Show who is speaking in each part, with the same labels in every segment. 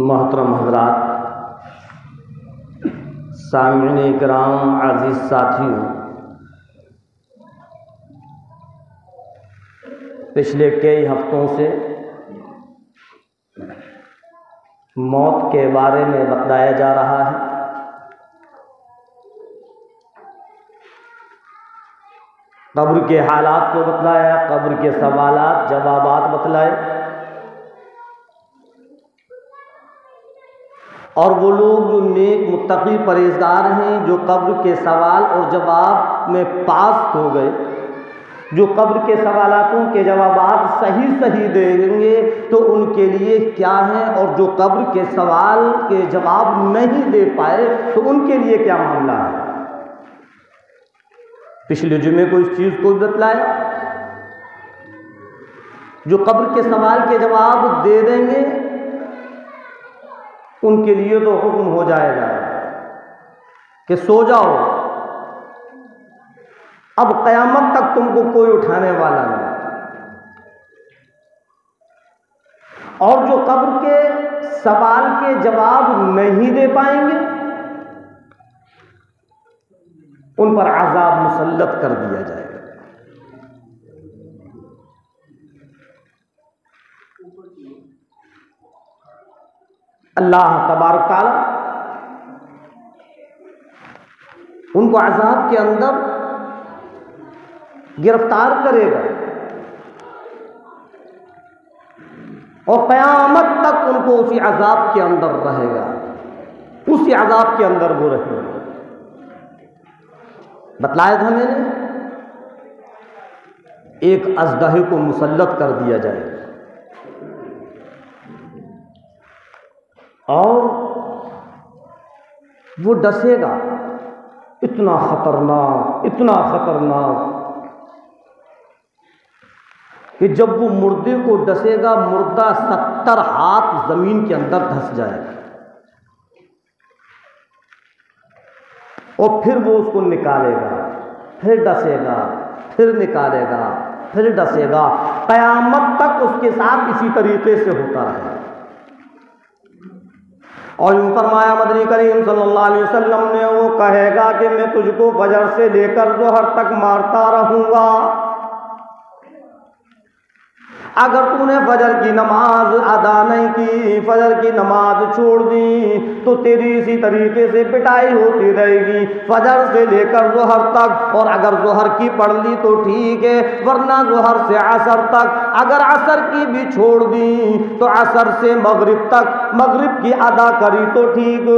Speaker 1: मोहतरम हज़रात, सामिईन इकराम, अज़ीज़ साथियों, पिछले कई हफ्तों से मौत के बारे में बताया जा रहा है। कब्र के हालात को बतलाया, कब्र के सवालात जवाबात बतलाए, और वो लोग जो नेक मुत्तकी परहेज़गार हैं, जो कब्र के सवाल और जवाब में पास हो गए, जो कब्र के सवालातों के जवाबात सही देंगे तो उनके लिए क्या है, और जो कब्र के सवाल के जवाब नहीं दे पाए तो उनके लिए क्या मामला है। पिछले जुमे को इस चीज़ को बतलाया, जो कब्र के सवाल के जवाब दे देंगे उनके लिए तो हुक्म हो जाएगा कि सो जाओ, अब क़यामत तक तुमको कोई उठाने वाला नहीं। और जो कब्र के सवाल के जवाब नहीं दे पाएंगे उन पर अज़ाब मुसल्लत कर दिया जाएगा। अल्लाह तबारक तआला उनको अज़ाब के अंदर गिरफ्तार करेगा और क़यामत तक उनको उसी अज़ाब के अंदर रहेगा, उसी अज़ाब के अंदर वो रहेगा। बतलाया था मैंने, एक अज़दहे को मुसल्लत कर दिया जाएगा और वो डसेगा। इतना खतरनाक कि जब वो मुर्दे को डसेगा, मुर्दा 70 हाथ जमीन के अंदर धंस जाएगा और फिर वो उसको निकालेगा, फिर डसेगा, फिर निकालेगा, फिर डसेगा। कयामत तक उसके साथ इसी तरीके से होता रहेगा। और यूं फरमाया मदनी करीम सल्लल्लाहु अलैहि वसल्लम ने, वो कहेगा कि मैं तुझको फजर से लेकर जोहर तक मारता रहूंगा, अगर तूने फजर की नमाज अदा नहीं की, फजर की नमाज छोड़ दी, तो तेरी इसी तरीके से पिटाई होती रहेगी फजर से लेकर जोहर तक। और अगर जोहर की पढ़ ली तो ठीक है, वरना जोहर से असर तक, अगर असर की भी छोड़ दी तो असर से मगरिब तक, मगरिब की अदा करी तो ठीक,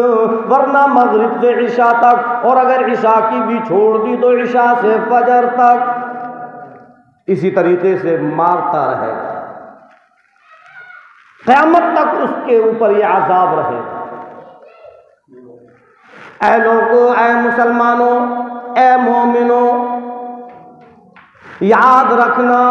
Speaker 1: वरना मगरिब से इशा तक, और अगर इशा की भी छोड़ दी तो इशा से फजर तक। इसी तरीके से मारता रहेगा, क़यामत तक उसके ऊपर यह अज़ाब रहेगा। ऐ लोगों, ऐ मुसलमानों, ऐ मोमिनों, याद रखना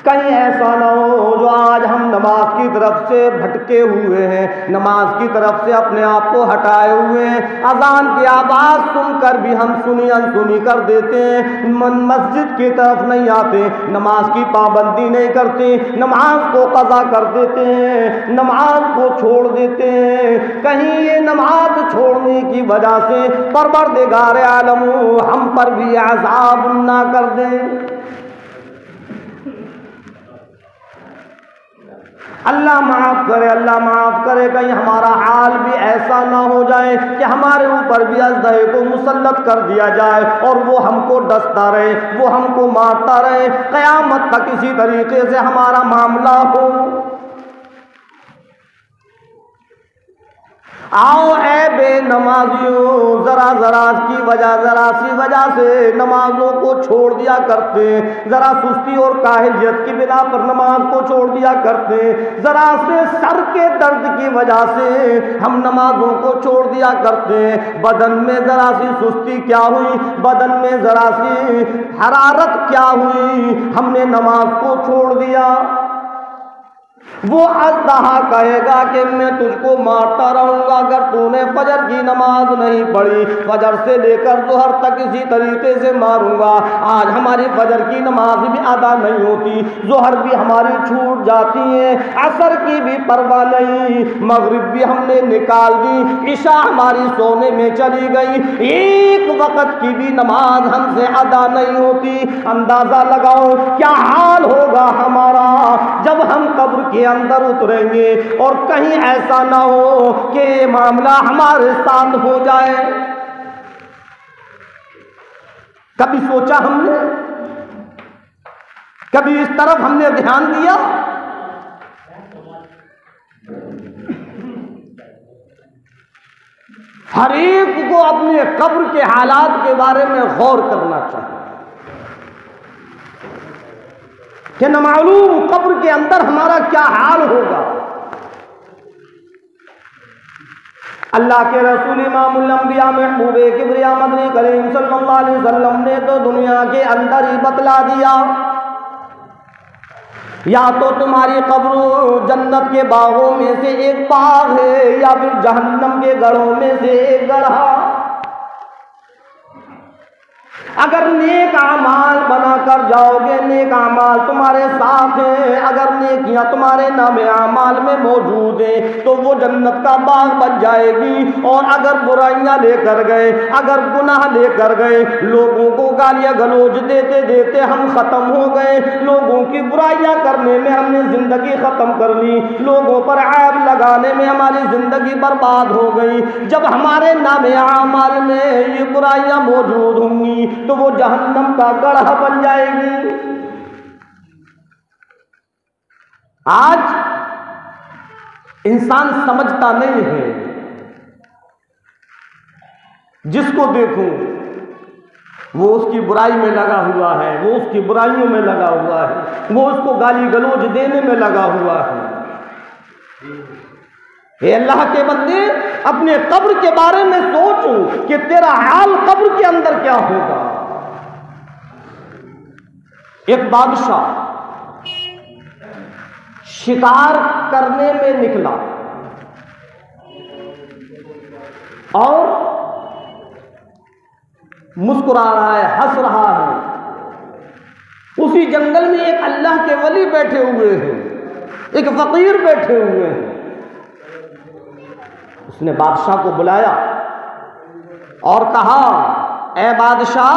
Speaker 1: कहीं ऐसा ना हो जो आज हम नमाज की तरफ से भटके हुए हैं, नमाज की तरफ से अपने आप को हटाए हुए हैं। अजान की आवाज़ सुनकर भी हम सुनी अनसुनी कर देते हैं, मस्जिद की तरफ नहीं आते, नमाज की पाबंदी नहीं करते, नमाज को कज़ा कर देते हैं, नमाज को छोड़ देते हैं। कहीं ये नमाज छोड़ने की वजह से परवरदिगार आलम हम पर भी अज़ाब ना कर दे। अल्लाह माफ़ करे, अल्लाह माफ़ करे। कहीं हमारा हाल भी ऐसा ना हो जाए कि हमारे ऊपर भी अज़दहे को मुसल्लत कर दिया जाए और वो हमको डसता रहे, वो हमको मारता रहे, क़यामत तक इसी तरीके से हमारा मामला हो। आओ ऐ बेनमाजियों, ज़रा की वजह, ज़रा सी वजह से नमाजों को छोड़ दिया करते, ज़रा सुस्ती और काहिलियत की बिना पर नमाज को छोड़ दिया करते, ज़रा से सर के दर्द की वजह से हम नमाजों को छोड़ दिया करते। बदन में ज़रा सी सुस्ती क्या हुई, बदन में ज़रा सी हरारत क्या हुई, हमने नमाज को छोड़ दिया। वो अज़दहा कहेगा कि मैं तुझको मारता रहूंगा अगर तूने फजर की नमाज नहीं पढ़ी, फजर से लेकर जोहर तक इसी तरीके से मारूंगा। आज हमारी फजर की नमाज भी अदा नहीं होती, जोहर भी हमारी छूट जाती है, असर की भी परवाह नहीं, मगरिब भी हमने निकाल दी, इशा हमारी सोने में चली गई, एक वक्त की भी नमाज हमसे अदा नहीं होती। अंदाजा लगाओ क्या हाल होगा हमारा जब हम कब्र के अंदर उतरेंगे और कहीं ऐसा ना हो कि मामला हमारे साथ हो जाए। कभी सोचा हमने, कभी इस तरफ हमने ध्यान दिया? हर एक को अपने कब्र के हालात के बारे में गौर करना चाहिए कि न मालूम कब्र के अंदर हमारा क्या हाल होगा। अल्लाह के रसूल इमामुल अंबिया महबूबे किबरिया मदनी करीम सल्लल्लाहु अलैहि वसल्लम ने तो दुनिया के अंदर ही बतला दिया, या तो तुम्हारी कब्र जन्नत के बागों में से एक बाग है या फिर जहन्नम के गढ़ों में से एक गढ़ा। अगर नेक आमाल बनाकर जाओगे, नेक आमाल तुम्हारे साथ हैं, अगर नेकियां तुम्हारे नामे आमाल में मौजूद हैं तो वो जन्नत का बाग बन जाएगी। और अगर बुराइयां लेकर गए, अगर गुनाह लेकर गए, लोगों को गालियां गलौज देते देते हम खत्म हो गए, लोगों की बुराइयां करने में हमने जिंदगी खत्म कर ली, लोगों पर ऐब लगाने में हमारी जिंदगी बर्बाद हो गई। जब हमारे नामे आमाल में ये बुराइयां मौजूद होंगी तो वो जहन्नम का गढ़ा बन जाएगी। आज इंसान समझता नहीं है, जिसको देखूं वो उसकी बुराई में लगा हुआ है, वो उसकी बुराइयों में लगा हुआ है, वो उसको गाली गलौज देने में लगा हुआ है। हे अल्लाह के बंदे, अपने कब्र के बारे में सोच कि तेरा हाल कब्र के अंदर क्या होगा। एक बादशाह शिकार करने में निकला और मुस्कुरा रहा है, हंस रहा है। उसी जंगल में एक अल्लाह के वली बैठे हुए हैं, एक फकीर बैठे हुए हैं। उसने बादशाह को बुलाया और कहा, ऐ बादशाह,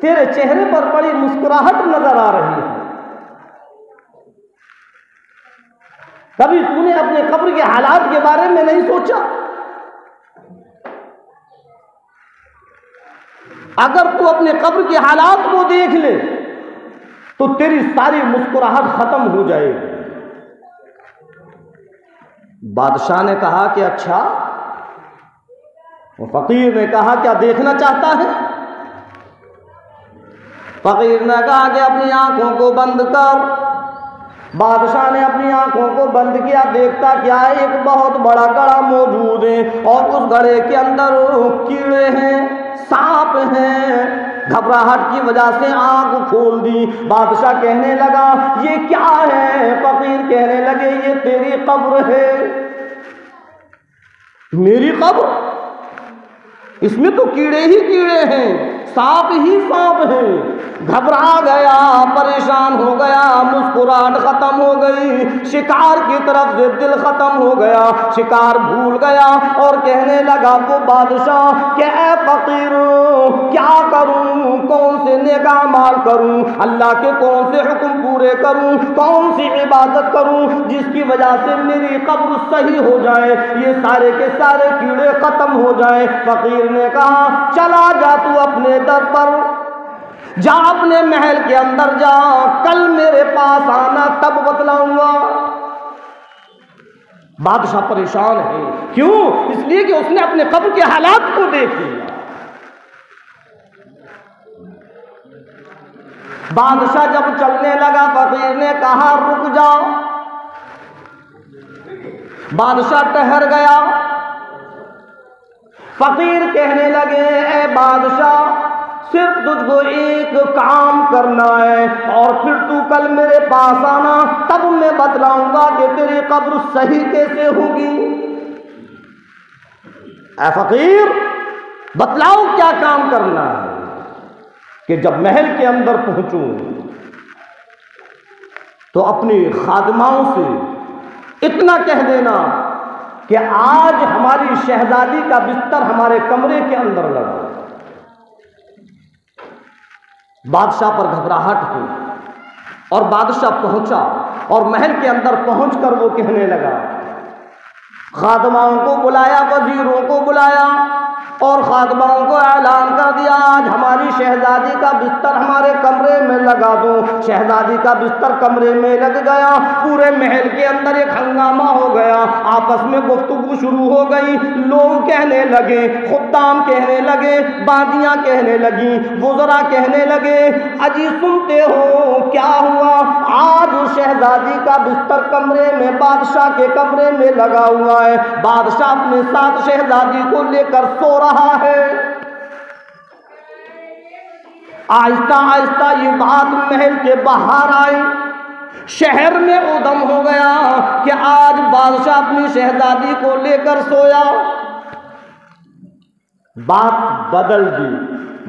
Speaker 1: तेरे चेहरे पर बड़ी मुस्कुराहट नजर आ रही है। कभी तूने अपने कब्र के हालात के बारे में नहीं सोचा? अगर तू अपने कब्र के हालात को देख ले तो तेरी सारी मुस्कुराहट खत्म हो जाएगी। बादशाह ने कहा कि अच्छा। वो फकीर ने कहा, क्या देखना चाहता है? फकीर ने कहा कि अपनी आंखों को बंद कर। बादशाह ने अपनी आंखों को बंद किया। देखता क्या है, एक बहुत बड़ा घड़ा मौजूद है और उस घड़े के अंदर कीड़े हैं, सांप हैं। घबराहट की वजह से आंख खोल दी। बादशाह कहने लगा, ये क्या है? फकीर कहने लगे, ये तेरी कब्र है। मेरी कब्र? इसमें तो कीड़े ही कीड़े हैं, सांप ही सांप हैं। घबरा गया, परेशान हो गया, मुस्कुराहट खत्म हो गई, शिकार की तरफ से दिल खत्म हो गया, शिकार भूल गया और कहने लगा वो बादशाह कि ऐ फकीर, क्या करूं, कौन से नेक अमाल करूं, अल्लाह के कौन से हुक्म पूरे करूं, कौन सी इबादत करूं जिसकी वजह से मेरी कब्र सही हो जाए, ये सारे के सारे कीड़े खत्म हो जाए। फकीर ने कहा, चला जा तू अपने दर पर, जा अपने महल के अंदर जा, कल मेरे पास आना, तब बतलाऊंगा। बादशाह परेशान है। क्यों? इसलिए कि उसने अपने कब्र के हालात को देख लिया। बादशाह जब चलने लगा, फकीर ने कहा, रुक जाओ। बादशाह ठहर गया। फकीर कहने लगे, ऐ बादशाह, सिर्फ तुझको एक काम करना है और फिर तू कल मेरे पास आना, तब मैं बतलाऊंगा कि तेरी कब्र सही कैसे होगी। ऐ फकीर, बतलाओ क्या काम करना है। कि जब महल के अंदर पहुंचूं तो अपनी खादिमाओं से इतना कह देना कि आज हमारी शहजादी का बिस्तर हमारे कमरे के अंदर लगा। बादशाह पर घबराहट हुई और बादशाह पहुंचा और महल के अंदर पहुंचकर वो कहने लगा, खादमाओं को बुलाया, वजीरों को बुलाया और खादमाओं को ऐलान कर दिया, आज हमारी शहजादी का बिस्तर हमारे कमरे में लगा दो। शहजादी का बिस्तर कमरे में लग गया। पूरे महल के अंदर एक हंगामा हो गया, आपस में गुफ्तगू शुरू हो गई। लोग कहने लगे, खुद्दाम कहने लगे, बादियां कहने लगी, वुज़रा कहने लगे, अजी सुनते हो क्या हुआ? आज शहजादी का बिस्तर कमरे में, बादशाह के कमरे में लगा हुआ है। बादशाह अपने साथ शहजादी को लेकर सो रहा है। आहिस्ता आहिस्ता ये बात महल के बाहर आई। शहर में उधम हो गया कि आज बादशाह अपनी शहजादी को लेकर सोया। बात बदल दी,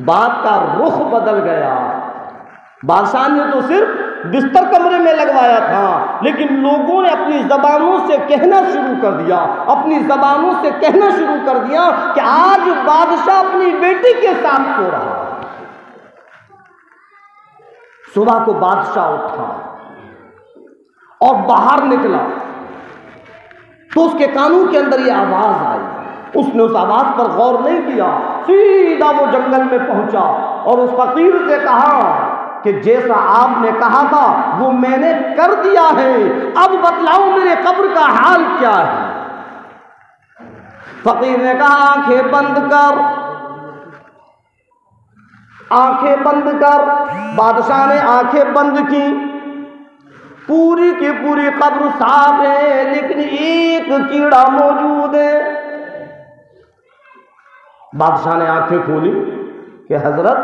Speaker 1: बात का रुख बदल गया। बादशाह ने तो सिर्फ बिस्तर कमरे में लगवाया था, लेकिन लोगों ने अपनी जबानों से कहना शुरू कर दिया, अपनी जबानों से कहना शुरू कर दिया कि आज बादशाह अपनी बेटी के साथ सो रहा है। सुबह को बादशाह उठा और बाहर निकला तो उसके कानों के अंदर ये आवाज आई। उसने उस आवाज पर गौर नहीं किया, सीधा वो जंगल में पहुंचा और उस फकीर से कहा कि जैसा आपने कहा था वो मैंने कर दिया है, अब बतलाओ मेरे कब्र का हाल क्या है। फकीर ने कहा, आंखें बंद कर, आंखें बंद कर। बादशाह ने आंखें बंद की। पूरी की पूरी कब्र साफ है, लेकिन एक कीड़ा मौजूद है। बादशाह ने आंखें खोली कि हजरत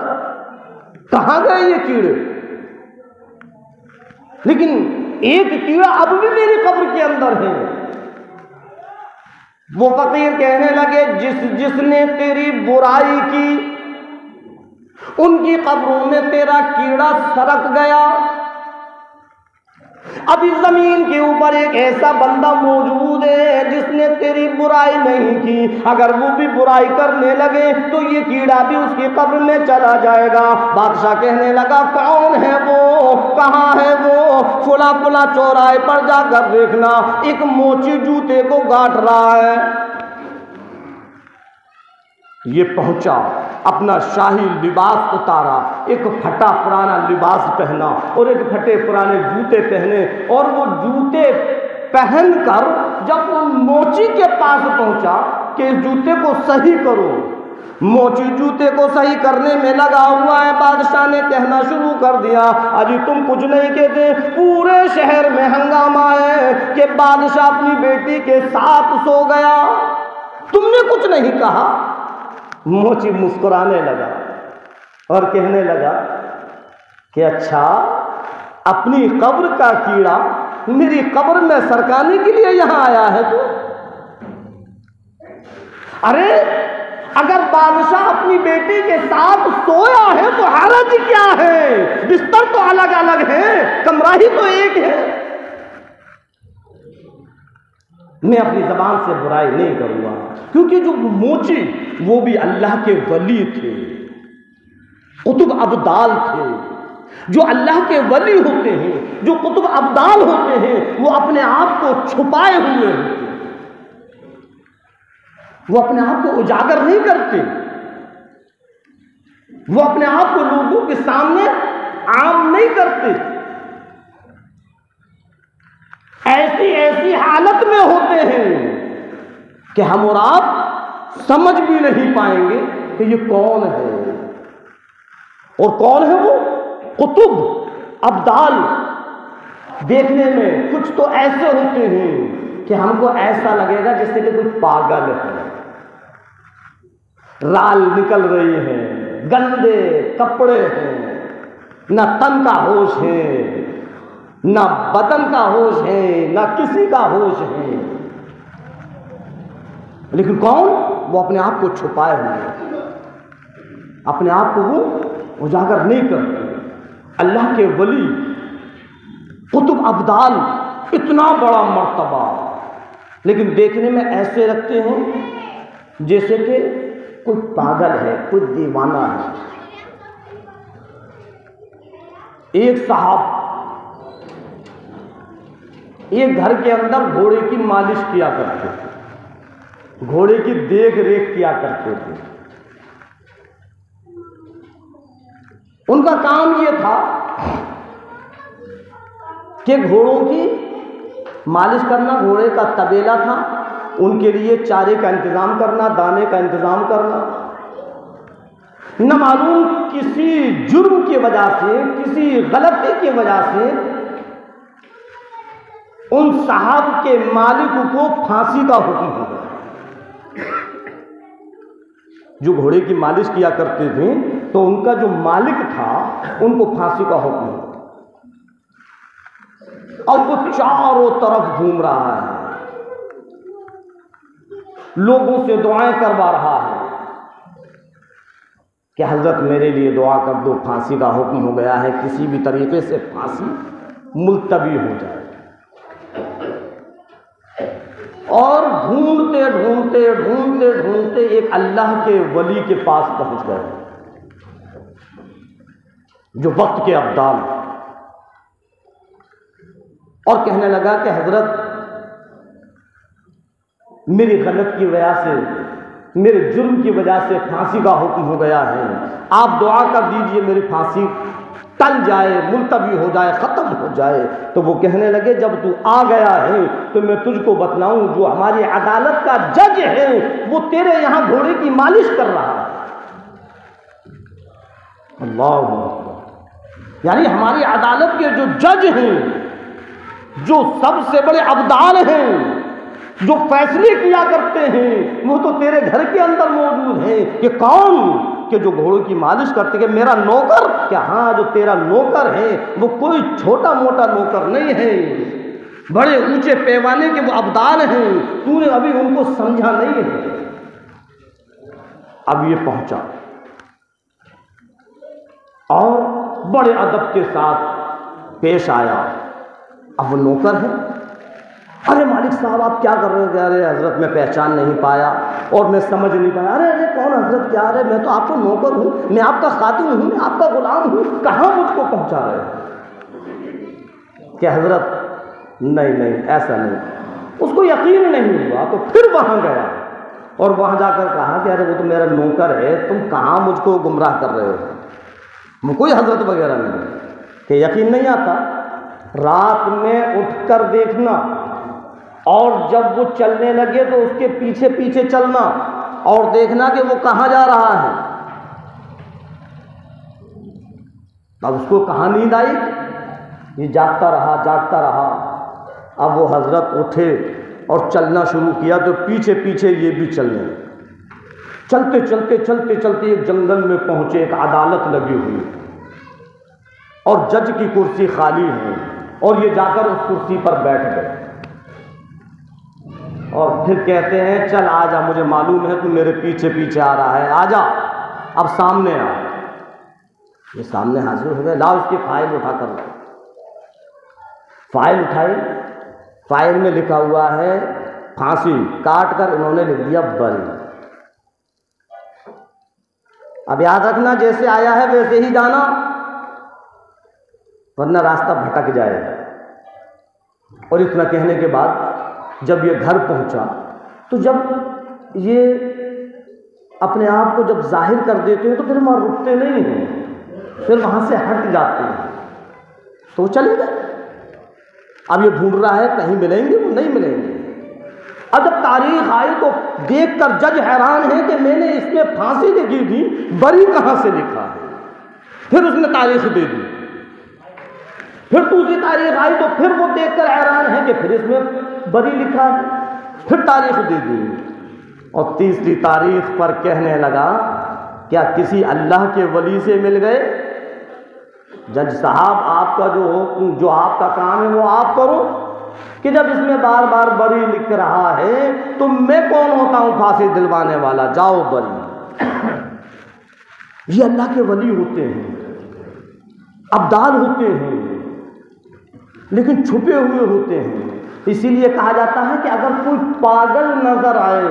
Speaker 1: कहां गए ये कीड़े, लेकिन एक कीड़ा अब भी मेरी कब्र के अंदर है। वो फकीर कहने लगे जिसने तेरी बुराई की उनकी कब्रों में तेरा कीड़ा सरक गया। अब इस जमीन के ऊपर एक ऐसा बंदा मौजूद है जिसने तेरी बुराई नहीं की, अगर वो भी बुराई करने लगे तो ये कीड़ा भी उसकी कब्र में चला जाएगा। बादशाह कहने लगा कौन है वो, कहाँ है वो? फुला फुला चौराहे पर जाकर देखना, एक मोची जूते को गांठ रहा है। ये पहुंचा, अपना शाही लिबास उतारा, एक फटा पुराना लिबास पहना और एक फटे पुराने जूते पहने, और वो जूते पहनकर जब वो मोची के पास पहुंचा कि इस जूते को सही करो, मोची जूते को सही करने में लगा हुआ है। बादशाह ने कहना शुरू कर दिया अजी तुम कुछ नहीं कहते, पूरे शहर में हंगामा है कि बादशाह अपनी बेटी के साथ सो गया, तुमने कुछ नहीं कहा। मोची मुस्कुराने लगा और कहने लगा कि अच्छा, अपनी कब्र का कीड़ा मेरी कब्र में सरकाने के लिए यहां आया है तू? अरे अगर बादशाह अपनी बेटी के साथ सोया है तो हरज क्या है? बिस्तर तो अलग अलग है, कमरा ही तो एक है। मैं अपनी जबान से बुराई नहीं करूंगा, क्योंकि जो मोची वो भी अल्लाह के वली थे, कुतुब अब्दाल थे। जो अल्लाह के वली होते हैं, जो कुतुब अब्दाल होते हैं, वो अपने आप को छुपाए हुए होते हैं, वो अपने आप को उजागर नहीं करते, वो अपने आप को लोगों के सामने आम नहीं करते। ऐसी ऐसी हालत में होते हैं कि हम और आप समझ भी नहीं पाएंगे कि ये कौन है। और कौन है वो? कुतुब अब्दाल। देखने में कुछ तो ऐसे होते हैं कि हमको ऐसा लगेगा जैसे कि कोई पागल है, राल निकल रही है, गंदे कपड़े हैं, ना तन का होश है, ना बदन का होश है, ना किसी का होश है। लेकिन कौन? वो अपने आप को छुपाए हुए, अपने आप को वो उजागर नहीं करते। अल्लाह के वली कुतुब अब्दाल, इतना बड़ा मर्तबा, लेकिन देखने में ऐसे रखते हैं जैसे कि कोई पागल है, कोई दीवाना है। एक साहब एक घर के अंदर घोड़े की मालिश किया करते थे, घोड़े की देख रेख किया करते थे। उनका काम यह था कि घोड़ों की मालिश करना, घोड़े का तबेला था, उनके लिए चारे का इंतजाम करना, दाने का इंतजाम करना। न मालूम किसी जुर्म की वजह से, किसी गलती की वजह से उन साहब के मालिक को फांसी का हुक्म हो गया। जो घोड़े की मालिश किया करते थे तो उनका जो मालिक था उनको फांसी का हुक्म हो गया। और वो चारों तरफ घूम रहा है, लोगों से दुआएं करवा रहा है कि हजरत मेरे लिए दुआ कर दो, फांसी का हुक्म हो गया है, किसी भी तरीके से फांसी मुलतवी हो जाए। और ढूंढते ढूंढते ढूंढते ढूंढते एक अल्लाह के वली के पास पहुंच गए, जो वक्त के अब्दाल, और कहने लगा कि हजरत मेरी गलत की वजह से, मेरे जुर्म की वजह से फांसी का हुक्म हो गया है, आप दुआ कर दीजिए मेरी फांसी टल जाए, मुलतवी हो जाए, खत्म हो जाए। तो वो कहने लगे जब तू आ गया है तो मैं तुझको बतलाऊं, जो हमारी अदालत का जज है वो तेरे यहां घोड़े की मालिश कर रहा है। अल्लाह, यानी हमारी अदालत के जो जज हैं जो सबसे बड़े अब्दाल हैं, जो फैसले किया करते हैं, वो तो तेरे घर के अंदर मौजूद हैं। कि कौन? कि जो घोड़ों की मालिश करते, कि मेरा नौकर? क्या हाँ, जो तेरा नौकर है वो कोई छोटा मोटा नौकर नहीं है, बड़े ऊंचे पैमाने के वो अब्दाल हैं, तूने अभी उनको समझा नहीं है। अब ये पहुंचा और बड़े अदब के साथ पेश आया। अब वो नौकर है। अरे मालिक साहब आप क्या कर रहे हो? अरे हजरत मैं पहचान नहीं पाया और मैं समझ नहीं पाया। अरे अरे कौन हजरत? क्या? अरे मैं तो आपका नौकर हूँ, मैं आपका खातिन हूँ, मैं आपका गुलाम हूँ, कहाँ मुझको पहुँचा रहे हो? क्या हजरत? नहीं नहीं ऐसा नहीं। उसको यकीन नहीं हुआ तो फिर वहाँ गया और वहाँ जाकर कहा कि अरे वो तो मेरा नौकर है, तुम कहाँ मुझको गुमराह कर रहे हो? कोई हजरत वगैरह नहीं। कि यकीन नहीं आता? रात में उठकर देखना और जब वो चलने लगे तो उसके पीछे पीछे चलना और देखना कि वो कहाँ जा रहा है। अब उसको कहाँ नींद आई? ये जागता रहा जागता रहा। अब वो हजरत उठे और चलना शुरू किया तो पीछे पीछे ये भी चलने लगे। चलते चलते चलते चलते एक जंगल में पहुंचे। एक अदालत लगी हुई और जज की कुर्सी खाली है और ये जाकर उस कुर्सी पर बैठ गए और फिर कहते हैं चल आजा, मुझे मालूम है तू मेरे पीछे पीछे आ रहा है, आजा अब सामने आ। ये सामने हाजिर हो गए। लाओ उसकी फाइल उठाकर लाओ। फाइल उठाई। फाइल में लिखा हुआ है फांसी, काट कर उन्होंने लिख दिया बरी। अब याद रखना जैसे आया है वैसे ही जाना, वरना रास्ता भटक जाएगा। और इतना कहने के बाद जब ये घर पहुंचा तो जब ये अपने आप को जब जाहिर कर देते हैं तो फिर वहाँ रुकते नहीं हैं, फिर वहाँ से हट जाते हैं। तो चले गए। अब ये ढूंढ रहा है कहीं मिलेंगे, वो नहीं मिलेंगे। अब जब तारीख आई तो देखकर जज हैरान है कि मैंने इसमें फांसी लिखी थी, बरी कहाँ से लिखा है। फिर उसने तारीख दे दी। फिर दूसरी तारीख आई तो फिर वो देखकर हैरान है कि फिर इसमें बरी लिखा है। फिर तारीख दे दी और तीसरी तारीख पर कहने लगा क्या किसी अल्लाह के वली से मिल गए? जज साहब आपका जो आपका काम है वो आप करो, कि जब इसमें बार बार बरी लिख रहा है तो मैं कौन होता हूं फांसी दिलवाने वाला? जाओ बरी। ये अल्लाह के वली होते हैं, अब्दाल होते हैं, लेकिन छुपे हुए होते हैं। इसीलिए कहा जाता है कि अगर कोई पागल नजर आए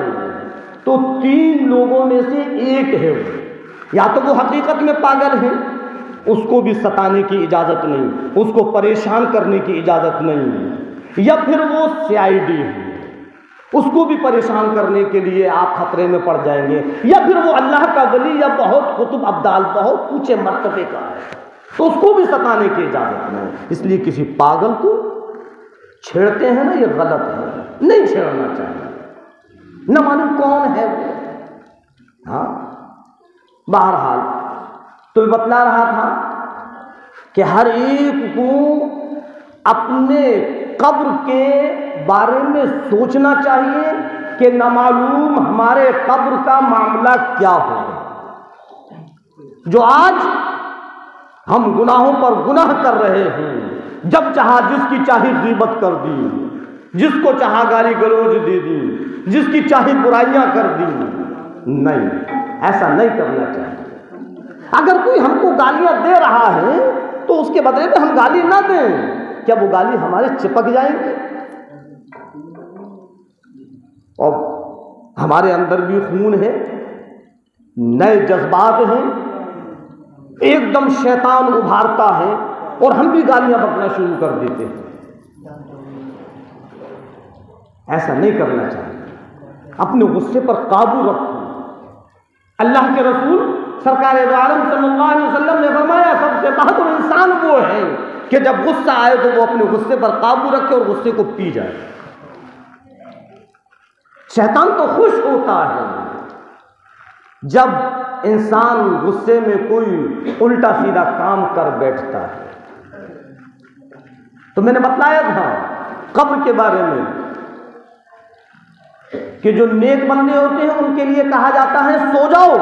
Speaker 1: तो 3 लोगों में से एक है वो। या तो वो हकीकत में पागल है, उसको भी सताने की इजाज़त नहीं, उसको परेशान करने की इजाज़त नहीं, या फिर वो CID है, उसको भी परेशान करने के लिए आप खतरे में पड़ जाएंगे, या फिर वो अल्लाह का वली या बहुत कुतुब अब्दाल बहुत ऊंचे मर्तबे का है तो उसको भी सताने की इजाज़त नहीं। इसलिए किसी पागल को छेड़ते हैं ना, ये गलत है, नहीं छेड़ना चाहिए। न मालूम कौन है वो। हाँ, बहरहाल तो बतला रहा था कि हर एक को अपने कब्र के बारे में सोचना चाहिए कि न मालूम हमारे कब्र का मामला क्या होगा। जो आज हम गुनाहों पर गुनाह कर रहे हैं, जब चाहा जिसकी चाही गीबत कर दी, जिसको चाहा गाली गलौज दे दी, जिसकी चाही बुराइयां कर दी। नहीं, ऐसा नहीं करना चाहिए। अगर कोई हमको गालियां दे रहा है तो उसके बदले में हम गाली ना दें। क्या वो गाली हमारे चिपक जाएंगे? और हमारे अंदर भी खून है, नए जज्बात हैं, एकदम शैतान उभारता है और हम भी गालियां बकना शुरू कर देते हैं। ऐसा नहीं करना चाहिए। अपने गुस्से पर काबू रखो। अल्लाह के रसूल सरकार दो आलम सल्लल्लाहु अलैहि वसल्लम ने फरमाया सबसे बहादुर इंसान वो है कि जब गुस्सा आए तो वो अपने गुस्से पर काबू रखे और गुस्से को पी जाए। शैतान तो खुश होता है जब इंसान गुस्से में कोई उल्टा सीधा काम कर बैठता है। तो मैंने बतलाया था कब्र के बारे में कि जो नेक बंदे होते हैं उनके लिए कहा जाता है सो जाओ।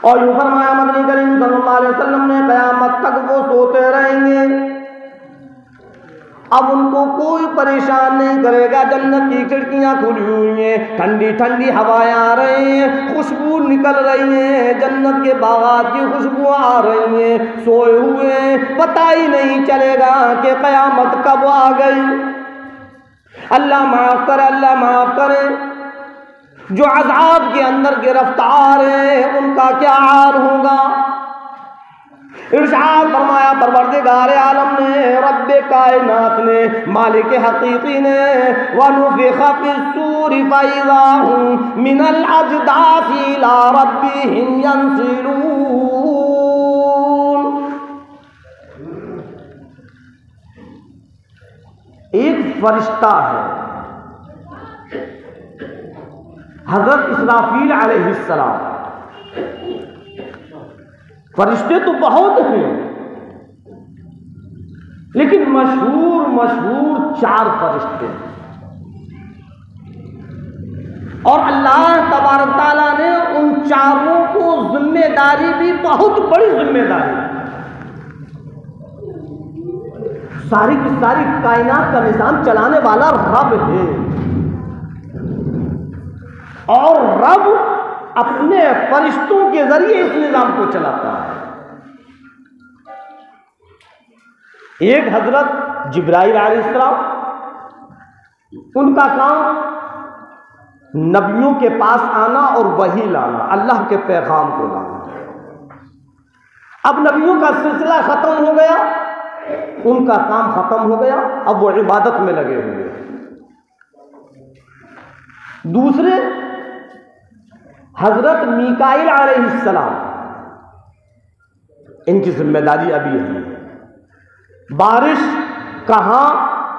Speaker 1: और यूं फरमाया मदनी करीम सल्लल्लाहु अलैहि वसल्लम ने, क़यामत तक वो सोते रहेंगे, अब उनको कोई परेशान नहीं करेगा। जन्नत की खिड़कियां खुली हुई हैं, ठंडी ठंडी हवाएं आ रही हैं, खुशबू निकल रही हैं, जन्नत के बागात की खुशबू आ रही हैं, सोए हुए पता ही नहीं चलेगा कि क़यामत कब आ गई। अल्लाह माफ़ करे, अल्लाह माफ़ करे। जो अज़ाब के अंदर गिरफ्तार है उनका क्या हाल होगा। इरशाद फरमाया परवरदिगार आलम ने, रब्बे कायनात ने, मालिक हकीकी ने, वनुफ़िख़ फ़िस्सूरि फ़इज़ा हुम मिनल अजदासी इला रब्बिहिम यंसिलून। एक फरिश्ता है हज़रत इसराफील अलैहिस्सलाम। फरिश्ते तो बहुत हैं, लेकिन मशहूर 4 फरिश्ते हैं। और अल्लाह तबारक ताला ने उन चारों को जिम्मेदारी भी, बहुत बड़ी जिम्मेदारी, सारी की सारी कायनात का निज़ाम चलाने वाला रब है। और रब अपने फरिश्तों के जरिए इस निजाम को चलाता है। एक हजरत जिब्राइल अलैहिस्सलाम, उनका काम नबियों के पास आना और वही लाना, अल्लाह के पैगाम को लाना। अब नबियों का सिलसिला खत्म हो गया, उनका काम खत्म हो गया, अब वो इबादत में लगे हुए। दूसरे हजरत मीकाईल अलैहिस्सलाम, इनकी जिम्मेदारी अभी है। बारिश कहाँ,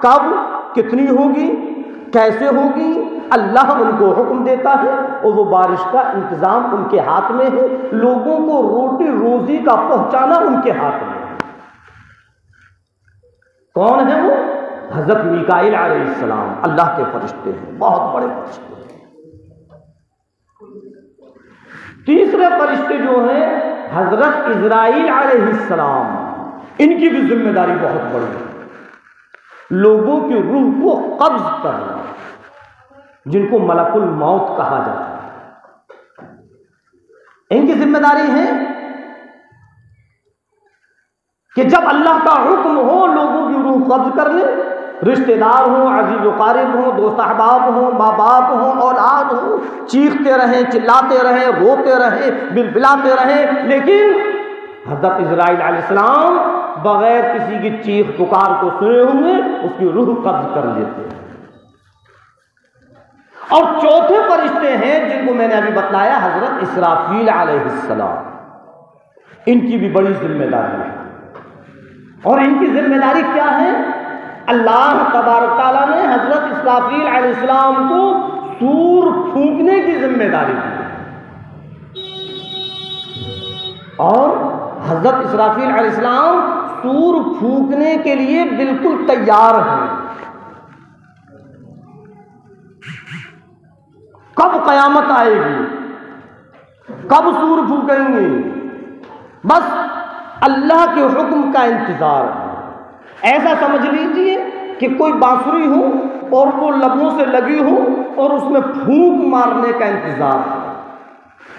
Speaker 1: कब, कितनी होगी, कैसे होगी, अल्लाह उनको हुक्म देता है और वो बारिश का इंतजाम उनके हाथ में है। लोगों को रोटी रोजी का पहुंचाना उनके हाथ में है। कौन है वो? हजरत मीकाईल अलैहिस्सलाम, अल्लाह के फरिश्ते हैं, बहुत बड़े फरिश्ते हैं। तीसरे फरिश्ते जो हैं हजरत इज़राइल अलैहिस्सलाम, इनकी भी जिम्मेदारी बहुत बड़ी है। लोगों की रूह को कब्ज करना, जिनको मलकुल मौत कहा जाता है। इनकी जिम्मेदारी है कि जब अल्लाह का हुक्म हो लोगों की रूह कब्ज कर ले। रिश्तेदार हों, अजीज क़रीब हों, दोस्त अहबाब हों, माँ बाप हों, औलाद हों, चीखते रहें, चिल्लाते रहें, रोते रहें, बिलबिलाते रहें, लेकिन हज़रत इज़राइल अलैहिस्सलाम बगैर किसी की चीख पुकार को सुने हुए उसकी रूह कब्ज कर लेते हैं। और चौथे फरिश्ते हैं जिनको मैंने अभी बताया, हज़रत इसराफील अलैहिस्सलाम, इनकी भी बड़ी जिम्मेदारी है। और इनकी जिम्मेदारी क्या है? अल्लाह तबारक ताला ने हजरत इसराफील अलैहिस्सलाम को सूर फूंकने की जिम्मेदारी दी। और हजरत इसराफील अलैहिस्सलाम सूर फूंकने के लिए बिल्कुल तैयार हैं। कब कयामत आएगी, कब सूर फूकेंगे, बस अल्लाह के हुक्म का इंतजार है। ऐसा समझ लीजिए कि कोई बांसुरी हो और वो लबों से लगी हो और उसमें फूंक मारने का इंतजार है।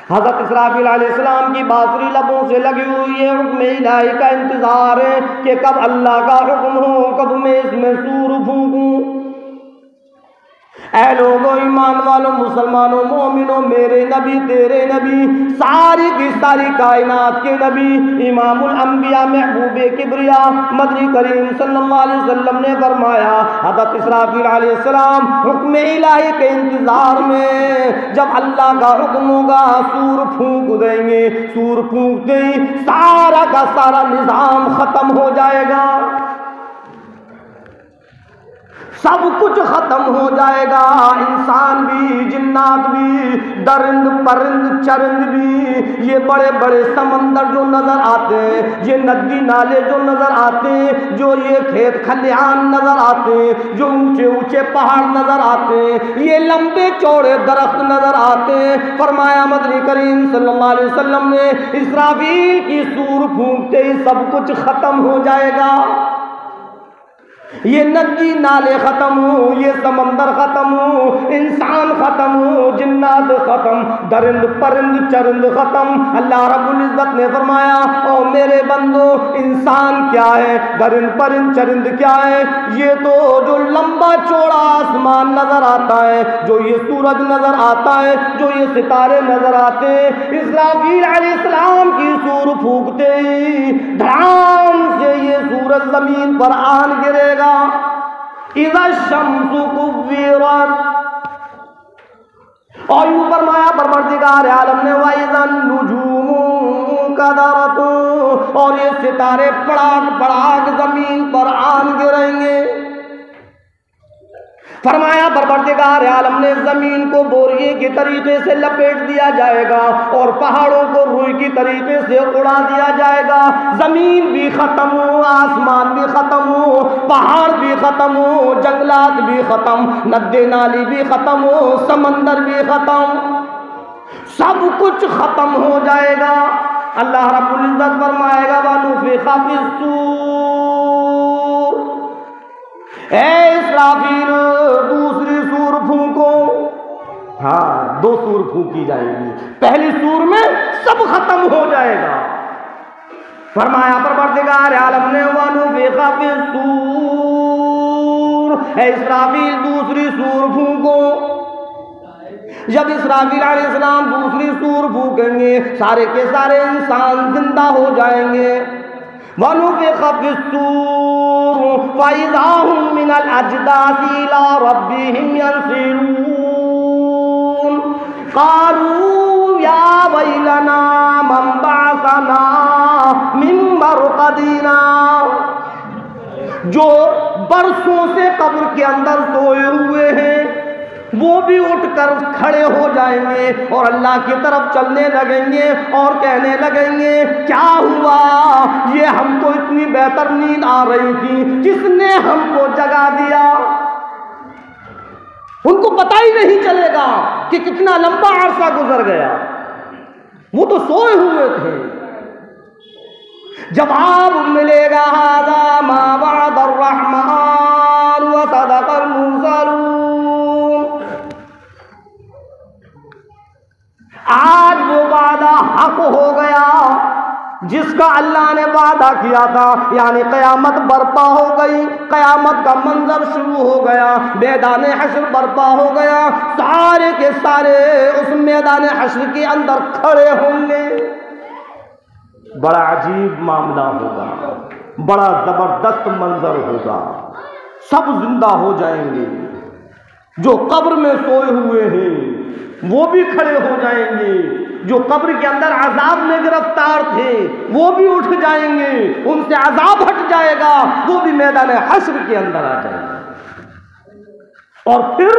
Speaker 1: हज़रत इसराफील अलैहिस्सलाम की बांसुरी लबों से लगी हुई है, हुक्म इलाही का इंतजार है कि कब अल्लाह का हुक्म हो, कब मैं इसमें सूर फूंकूं। ऐ लोगों, ईमान वालों, मुसलमानों, मोमिनों, मेरे नबी, तेरे नबी, सारी की सारी कायनात के नबी, इमामुल अंबिया, महबूबे किबरिया, मदनी करीम सल्लल्लाहु अलैहि वसल्लम ने फरमाया, हज़रत इसराफील अलैहिस्सलाम हुक्म इलाही के इंतजार में, जब अल्लाह का हुक्म होगा सूर फूंक देंगे। सूर फूंकते ही सारा का सारा निजाम खत्म हो जाएगा, सब कुछ खत्म हो जाएगा। इंसान भी, जिन्न जिन्नात भी, दरिंद परिंद चरिंद भी, ये बड़े बड़े समंदर जो नजर आते हैं, ये नदी नाले जो नजर आते हैं, जो ये खेत खलिहान नजर आते हैं, जो ऊंचे ऊंचे पहाड़ नजर आते हैं, ये लंबे चौड़े दरख्त नजर आते हैं। फरमाया मदनी करीम सल्लल्लाहु अलैहि वसल्लम ने, इसराफील की सूर फूंकते ही सब कुछ खत्म हो जाएगा। ये नदी नाले खत्म हो, ये समंदर खत्म हो, इंसान खत्म हो, जिन्नात खत्म, दरिंद परिंद चरिंद खत्म। अल्लाह रब्बुल इज्जत ने फरमाया, ओ मेरे बंदो, इंसान क्या है, दरिंद परिंद चरिंद क्या है? ये तो जो लंबा चौड़ा आसमान नजर आता है, जो ये सूरज नजर आता है, जो ये सितारे नजर आते हैं, इस्राफील अलैहिस्सलाम की सूर फूंकते ही धड़ाम से ये सूरज जमीन पर आन गिरेगा। इज़ा शम्सु कुव्विरत, और यूं फरमाया परवरदिगार आलम ने, वइज़न नुजूमु कदरत, और ये सितारे पड़ाक पड़ाक जमीन पर आन गिरेंगे। फरमाया परवरदिगार आलम ने, जमीन को बोरिए के तरीके से लपेट दिया जाएगा और पहाड़ों को रुई की तरीके से उड़ा दिया जाएगा। जमीन भी खत्म हो, आसमान भी खत्म हो, पहाड़ भी खत्म हो, जंगलात भी खत्म, नदी नाली भी खत्म हो, समंदर भी खत्म, सब कुछ खत्म हो जाएगा। अल्लाह रब्बुल इज्जत फरमाएगा, वनुफिखा फिस्सूर, ऐ इस्राफील दूसरी सूर फूंको। हाँ, दो सूर फूंकी जाएगी। पहली सूर में सब खत्म हो जाएगा। फरमाया परवरदिगार आलम ने, वनुफिखा फिस्सूर, ऐ इस्राफील दूसरी सूर फूंको। जब इस्राफील अलैहिस्सलाम दूसरी सूर फूंकेंगे, सारे के सारे इंसान जिंदा हो जाएंगे। वनुफिखा फिस्सूर फइज़ा हुम मिनल अजदासी इला रब्बिहिम यंसिलून, क़ालू या वैलना मन बअसना मिन मरक़दिना। जो बरसों से कब्र के अंदर सोए हुए हैं, वो भी उठकर खड़े हो जाएंगे और अल्लाह की तरफ चलने लगेंगे और कहने लगेंगे, क्या हुआ? ये हमको इतनी बेहतर नींद आ रही थी, किसने हमको जगा दिया? उनको पता ही नहीं चलेगा कि कितना लंबा अरसा गुजर गया, वो तो सोए हुए थे। जवाब मिलेगा, हाज़ा मा वअदर रहमान व सदक़ल मुरसलून। आज वो वादा हक हो गया जिसका अल्लाह ने वादा किया था, यानी क़यामत बर्पा हो गई, क़यामत का मंजर शुरू हो गया, मैदान हश्र बर्पा हो गया, सारे के सारे उस मैदान हश्र के अंदर खड़े होंगे। बड़ा अजीब मामला होगा, बड़ा ज़बरदस्त मंजर होगा, सब जिंदा हो जाएंगे। जो कब्र में सोए हुए हैं वो भी खड़े हो जाएंगे, जो कब्र के अंदर अजाब में गिरफ्तार थे वो भी उठ जाएंगे, उनसे अजाब हट जाएगा, वो भी मैदान हश्र के अंदर आ जाएंगे। और फिर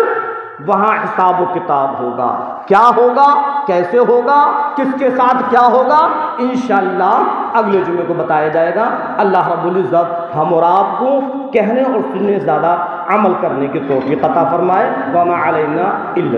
Speaker 1: वहां हिसाब व किताब होगा। क्या होगा, कैसे होगा, किसके साथ क्या होगा, इंशाअल्लाह अगले जुमे को बताया जाएगा। अल्लाह रब्बुल इज्जत हम और आपको कहने और सुनने से ज़्यादा अमल करने की तौफीक अता फरमाए। वमा अलैना इल्ला